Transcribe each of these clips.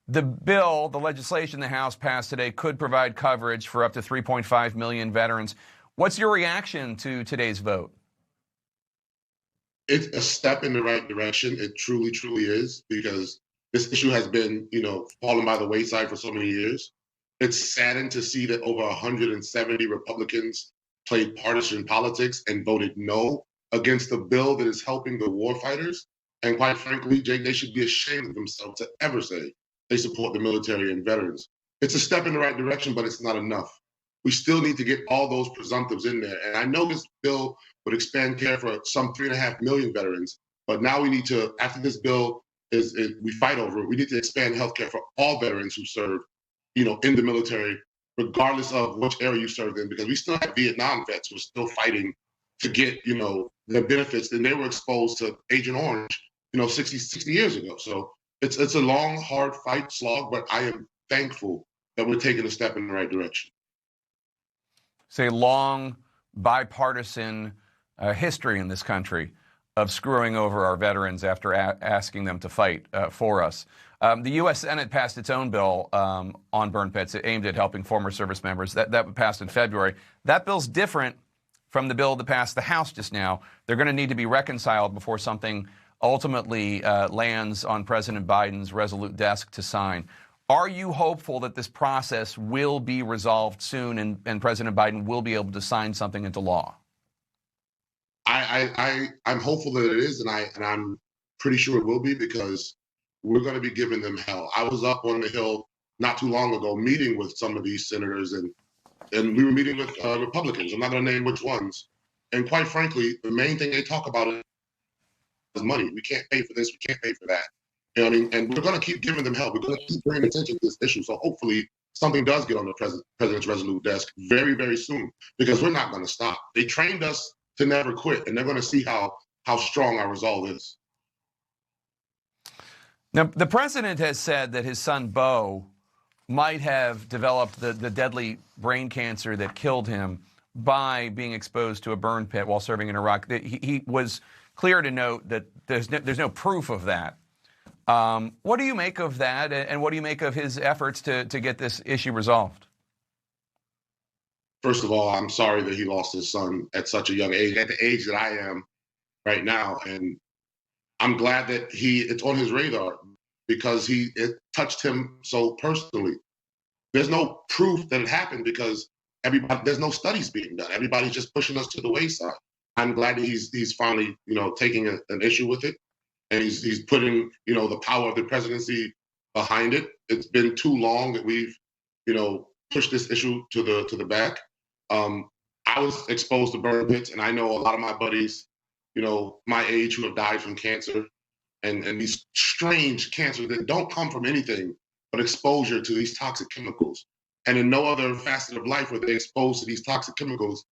The bill, the legislation the House passed today, could provide coverage for up to 3.5 million veterans. What's your reaction to today's vote? It's a step in the right direction. It truly, truly is, because this issue has been, falling by the wayside for so many years. It's saddened to see that over 170 Republicans played partisan politics and voted no against a bill that is helping the warfighters. And quite frankly, Jake, they should be ashamed of themselves to ever say they support the military and veterans. It's a step in the right direction, but it's not enough. We still need to get all those presumptives in there. And I know this bill would expand care for some 3.5 million veterans, but now we need to, after this bill we fight over it, we need to expand healthcare for all veterans who serve, in the military, regardless of which area you served in, because we still have Vietnam vets who are still fighting to get, their benefits, and they were exposed to Agent Orange, 60 years ago. So it's a long, hard fight, slog, but I am thankful that we're taking a step in the right direction. It's a long bipartisan history in this country of screwing over our veterans after asking them to fight for us. The U.S. Senate passed its own bill on burn pits aimed at helping former service members. That passed in February. That bill's different from the bill that passed the House just now. They're going to need to be reconciled before something ultimately lands on President Biden's resolute desk to sign. Are you hopeful that this process will be resolved soon and President Biden will be able to sign something into law? I'm hopeful that it is, and I'm pretty sure it will be, because we're going to be giving them hell. I was up on the Hill not too long ago meeting with some of these senators, and we were meeting with Republicans. I'm not going to name which ones. And quite frankly, the main thing they talk about is money. We can't pay for this. We can't pay for that. You know what I mean? And we're going to keep giving them help. We're going to keep bringing attention to this issue. So hopefully something does get on the president's resolute desk very, very soon, because we're not going to stop. They trained us to never quit, and they're going to see how strong our resolve is. Now, the president has said that his son, Beau, might have developed the deadly brain cancer that killed him by being exposed to a burn pit while serving in Iraq. He was clear to note that there's no proof of that. What do you make of that, and what do you make of his efforts to get this issue resolved? First of all, I'm sorry that he lost his son at such a young age, at the age that I am right now. And I'm glad that it's on his radar, because it touched him so personally. There's no proof that it happened, because there's no studies being done. Everybody's just pushing us to the wayside. I'm glad that he's finally, taking an issue with it, and he's putting, the power of the presidency behind it. It's been too long that we've, pushed this issue to the back. I was exposed to burn pits, and I know a lot of my buddies, my age, who have died from cancer, and these strange cancers that don't come from anything but exposure to these toxic chemicals. And in no other facet of life were they exposed to these toxic chemicals,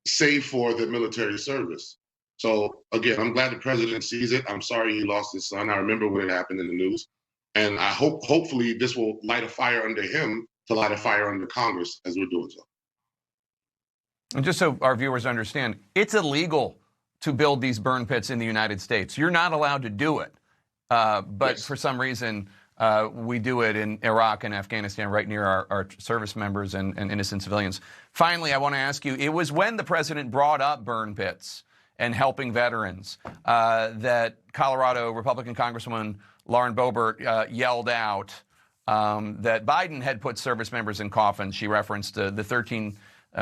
save for the military service. So again, I'm glad the president sees it. I'm sorry he lost his son. I remember when it happened in the news. And I hopefully this will light a fire under him to light a fire under Congress as we're doing so. And just so our viewers understand, it's illegal to build these burn pits in the United States. You're not allowed to do it. But yes, for some reason, we do it in Iraq and Afghanistan, right near our service members and innocent civilians. Finally, I want to ask you, it was when the president brought up burn pits and helping veterans that Colorado Republican Congresswoman Lauren Boebert yelled out that Biden had put service members in coffins. She referenced the 13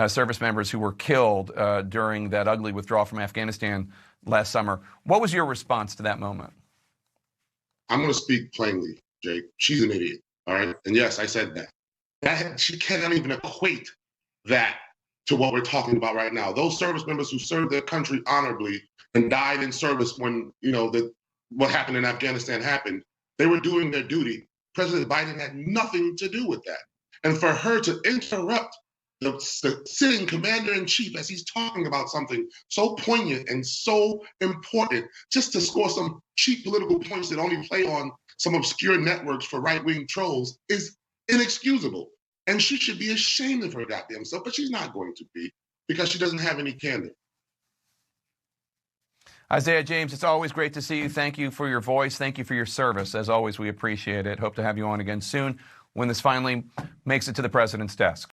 service members who were killed during that ugly withdrawal from Afghanistan last summer. What was your response to that moment? I'm going to speak plainly, Jake. She's an idiot, all right? And yes, I said that. She cannot even equate that to what we're talking about right now. Those service members who served their country honorably and died in service when, what happened in Afghanistan happened, they were doing their duty. President Biden had nothing to do with that. And for her to interrupt the sitting commander-in-chief as he's talking about something so poignant and so important, just to score some cheap political points that only play on some obscure networks for right-wing trolls, is inexcusable. And she should be ashamed of her goddamn self, but she's not going to be, because she doesn't have any candor. Isiah James, it's always great to see you. Thank you for your voice. Thank you for your service. As always, we appreciate it. Hope to have you on again soon when this finally makes it to the president's desk.